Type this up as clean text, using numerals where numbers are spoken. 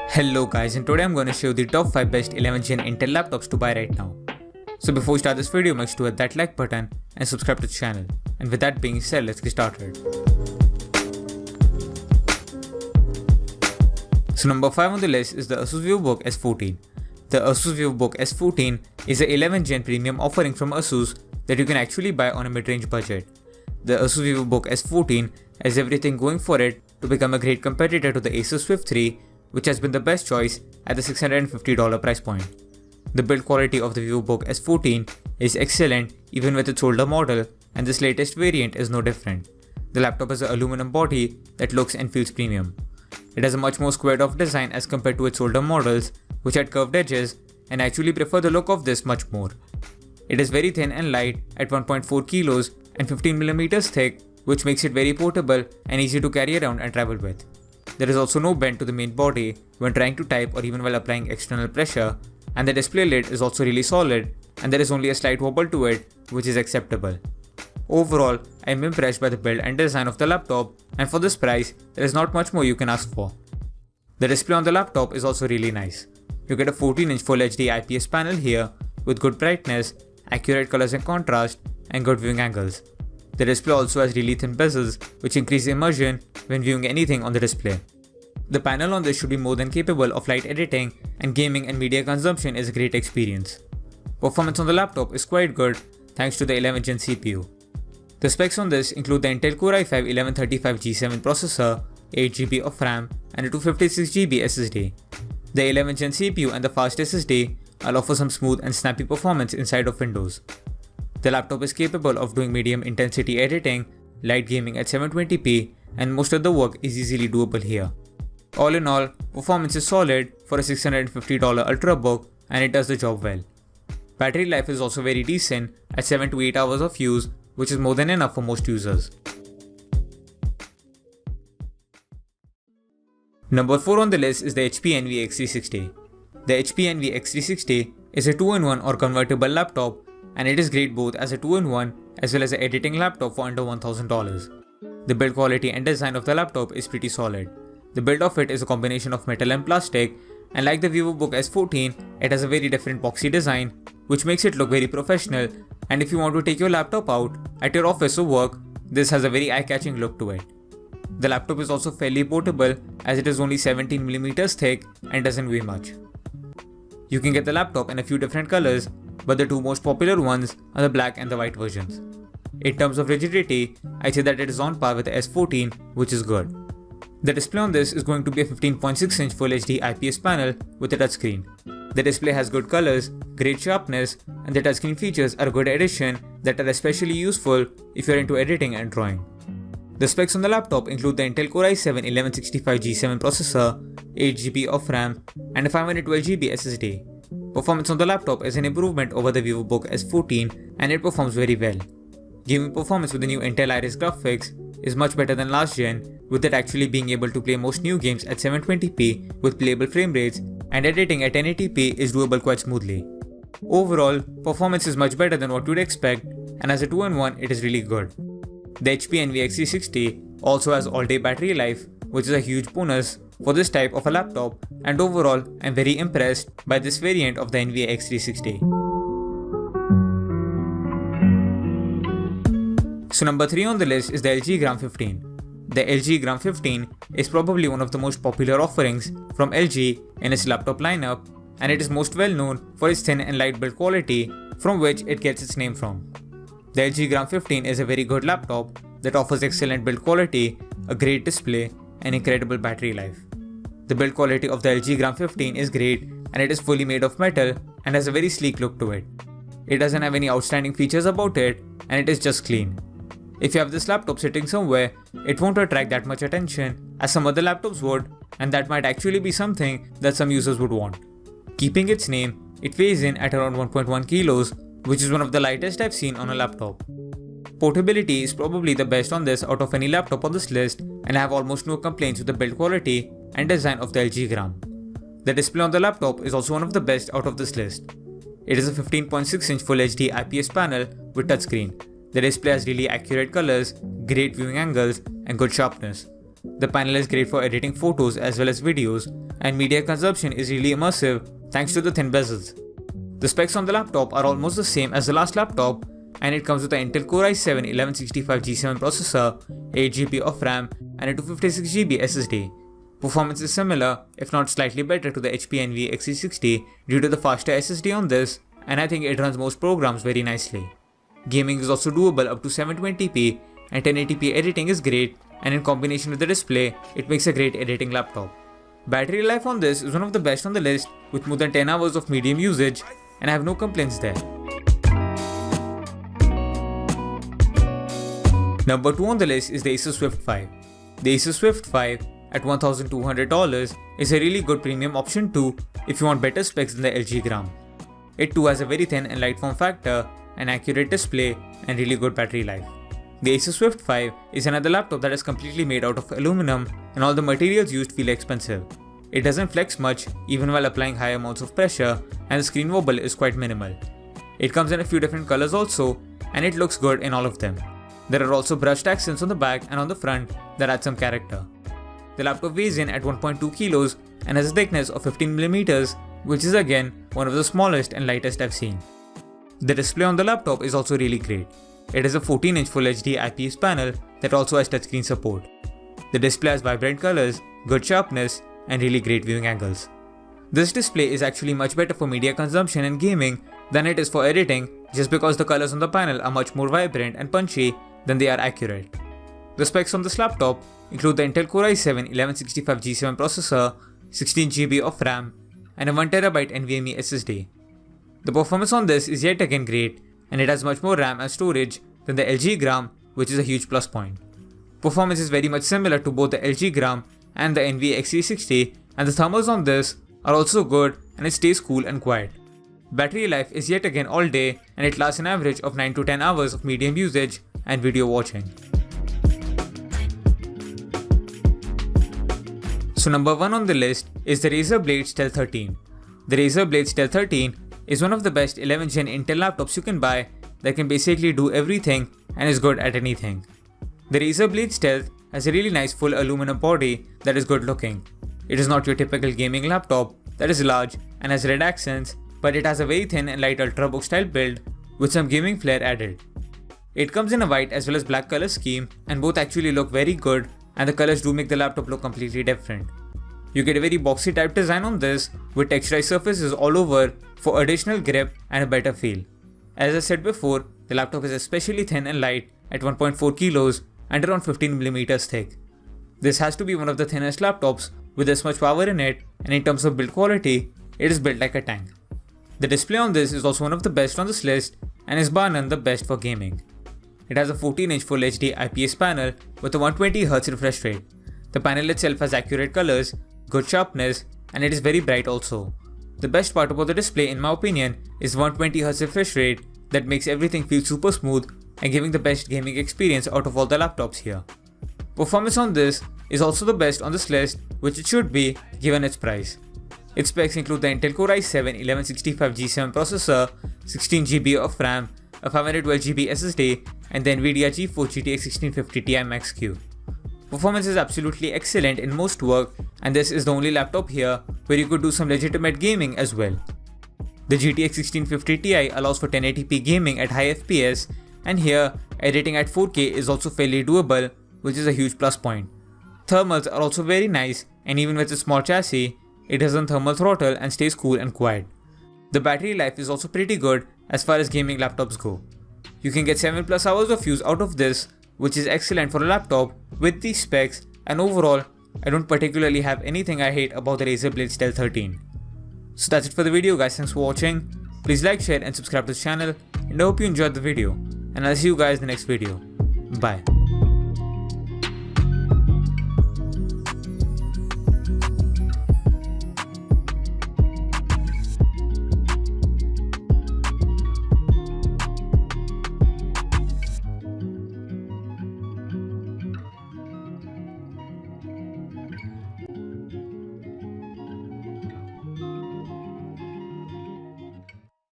Hello guys, and today I'm going to show you the top 5 best 11th gen Intel laptops to buy right now. So before we start this video, make sure to hit that like button and subscribe to the channel. And with that being said, let's get started. So number 5 on the list is the Asus VivoBook S14. The Asus VivoBook S14 is a 11th gen premium offering from Asus that you can actually buy on a mid-range budget. The Asus VivoBook S14 has everything going for it to become a great competitor to the Asus Swift 3, which has been the best choice at the $650 price point. The build quality of the VivoBook S14 is excellent even with its older model, and this latest variant is no different. The laptop has an aluminum body that looks and feels premium. It has a much more squared off design as compared to its older models, which had curved edges, and I actually prefer the look of this much more. It is very thin and light at 1.4 kilos and 15mm thick, which makes it very portable and easy to carry around and travel with. There is also no bend to the main body when trying to type or even while applying external pressure, and the display lid is also really solid, and there is only a slight wobble to it, which is acceptable. Overall, I am impressed by the build and design of the laptop, and for this price, there is not much more you can ask for. The display on the laptop is also really nice. You get a 14-inch Full HD IPS panel here with good brightness, accurate colors and contrast, and good viewing angles. The display also has really thin bezels, which increase immersion when viewing anything on the display. The panel on this should be more than capable of light editing, and gaming and media consumption is a great experience. Performance on the laptop is quite good thanks to the 11th gen CPU. The specs on this include the Intel Core i5-1135G7 processor, 8GB of RAM, and a 256GB SSD. The 11th gen CPU and the fast SSD allow for some smooth and snappy performance inside of Windows. The laptop is capable of doing medium intensity editing, light gaming at 720p, and most of the work is easily doable here. All in all, performance is solid for a $650 Ultrabook, and it does the job well. Battery life is also very decent at 7 to 8 hours of use, which is more than enough for most users. Number 4 on the list is the HP Envy X360. The HP Envy X360 is a 2-in-1 or convertible laptop, and it is great both as a 2-in-1 as well as an editing laptop for under $1,000. The build quality and design of the laptop is pretty solid. The build of it is a combination of metal and plastic, and like the VivoBook S14, it has a very different boxy design, which makes it look very professional, and if you want to take your laptop out at your office or work, this has a very eye-catching look to it. The laptop is also fairly portable as it is only 17mm thick and doesn't weigh much. You can get the laptop in a few different colors, but the two most popular ones are the black and the white versions. In terms of rigidity, I say that it is on par with the S14, which is good. The display on this is going to be a 15.6-inch Full HD IPS panel with a touchscreen. The display has good colors, great sharpness, and the touchscreen features are a good addition that are especially useful if you're into editing and drawing. The specs on the laptop include the Intel Core i7-1165G7 processor, 8GB of RAM, and a 512GB SSD. Performance on the laptop is an improvement over the VivoBook S14, and it performs very well. Gaming performance with the new Intel Iris graphics is much better than last gen, with it actually being able to play most new games at 720p with playable frame rates, and editing at 1080p is doable quite smoothly. Overall, performance is much better than what you'd expect, and as a 2-in-1 it is really good. The HP Envy X360 also has all-day battery life, which is a huge bonus for this type of a laptop, and overall I'm very impressed by this variant of the Envy X360. So number 3 on the list is the LG Gram 15. The LG Gram 15 is probably one of the most popular offerings from LG in its laptop lineup, and it is most well known for its thin and light build quality, from which it gets its name from. The LG Gram 15 is a very good laptop that offers excellent build quality, a great display, and incredible battery life. The build quality of the LG Gram 15 is great, and it is fully made of metal and has a very sleek look to it. It doesn't have any outstanding features about it, and it is just clean. If you have this laptop sitting somewhere, it won't attract that much attention as some other laptops would, and that might actually be something that some users would want. Keeping its name, it weighs in at around 1.1 kilos, which is one of the lightest I've seen on a laptop. Portability is probably the best on this out of any laptop on this list, and I have almost no complaints with the build quality and design of the LG Gram. The display on the laptop is also one of the best out of this list. It is a 15.6-inch Full HD IPS panel with touchscreen. The display has really accurate colors, great viewing angles, and good sharpness. The panel is great for editing photos as well as videos, and media consumption is really immersive thanks to the thin bezels. The specs on the laptop are almost the same as the last laptop, and it comes with an Intel Core i7-1165G7 processor, 8GB of RAM, and a 256GB SSD. Performance is similar, if not slightly better, to the HP Envy X360 due to the faster SSD on this, and I think it runs most programs very nicely. Gaming is also doable up to 720p, and 1080p editing is great, and in combination with the display, it makes a great editing laptop. Battery life on this is one of the best on the list with more than 10 hours of medium usage, and I have no complaints there. Number 2 on the list is the Asus Swift 5. The Asus Swift 5 at $1,200 is a really good premium option too if you want better specs than the LG Gram. It too has a very thin and light form factor, an accurate display, and really good battery life. The Asus Swift 5 is another laptop that is completely made out of aluminum, and all the materials used feel expensive. It doesn't flex much even while applying high amounts of pressure, and the screen wobble is quite minimal. It comes in a few different colors also, and it looks good in all of them. There are also brushed accents on the back and on the front that add some character. The laptop weighs in at 1.2 kilos and has a thickness of 15mm, which is again one of the smallest and lightest I've seen. The display on the laptop is also really great. It is a 14-inch Full HD IPS panel that also has touchscreen support. The display has vibrant colors, good sharpness, and really great viewing angles. This display is actually much better for media consumption and gaming than it is for editing, just because the colors on the panel are much more vibrant and punchy than they are accurate. The specs on this laptop include the Intel Core i7-1165G7 processor, 16GB of RAM, and a 1TB NVMe SSD. The performance on this is yet again great, and it has much more RAM and storage than the LG Gram, which is a huge plus point. Performance is very much similar to both the LG Gram and the Envy X360, and the thermals on this are also good, and it stays cool and quiet. Battery life is yet again all day, and it lasts an average of 9 to 10 hours of medium usage and video watching. So number 1 on the list is the Razer Blade Stealth 13. The Razer Blade Stealth 13 is one of the best 11th gen Intel laptops you can buy that can basically do everything and is good at anything. The Razer Blade Stealth has a really nice full aluminum body that is good looking. It is not your typical gaming laptop that is large and has red accents, but it has a very thin and light ultrabook style build with some gaming flair added. It comes in a white as well as black color scheme, and both actually look very good, and the colors do make the laptop look completely different. You get a very boxy type design on this with texturized surfaces all over for additional grip and a better feel. As I said before, the laptop is especially thin and light at 1.4 kilos and around 15mm thick. This has to be one of the thinnest laptops with this much power in it, and in terms of build quality, it is built like a tank. The display on this is also one of the best on this list and is bar none the best for gaming. It has a 14-inch Full HD IPS panel with a 120Hz refresh rate. The panel itself has accurate colors, good sharpness, and it is very bright also. The best part about the display in my opinion is 120Hz refresh rate that makes everything feel super smooth and giving the best gaming experience out of all the laptops here. Performance on this is also the best on this list, which it should be given its price. Its specs include the Intel Core i7-1165G7 processor, 16GB of RAM, a 512GB SSD, and the Nvidia GeForce GTX 1650 Ti Max-Q. Performance is absolutely excellent in most work, and this is the only laptop here where you could do some legitimate gaming as well. The GTX 1650 Ti allows for 1080p gaming at high FPS, and here editing at 4K is also fairly doable, which is a huge plus point. Thermals are also very nice, and even with a small chassis, it doesn't thermal throttle and stays cool and quiet. The battery life is also pretty good as far as gaming laptops go. You can get 7+ hours of use out of this, which is excellent for a laptop with these specs, and overall, I don't particularly have anything I hate about the Razer Blade Stealth 13. So that's it for the video guys, thanks for watching. Please like, share and subscribe to the channel, and I hope you enjoyed the video, and I'll see you guys in the next video. Bye.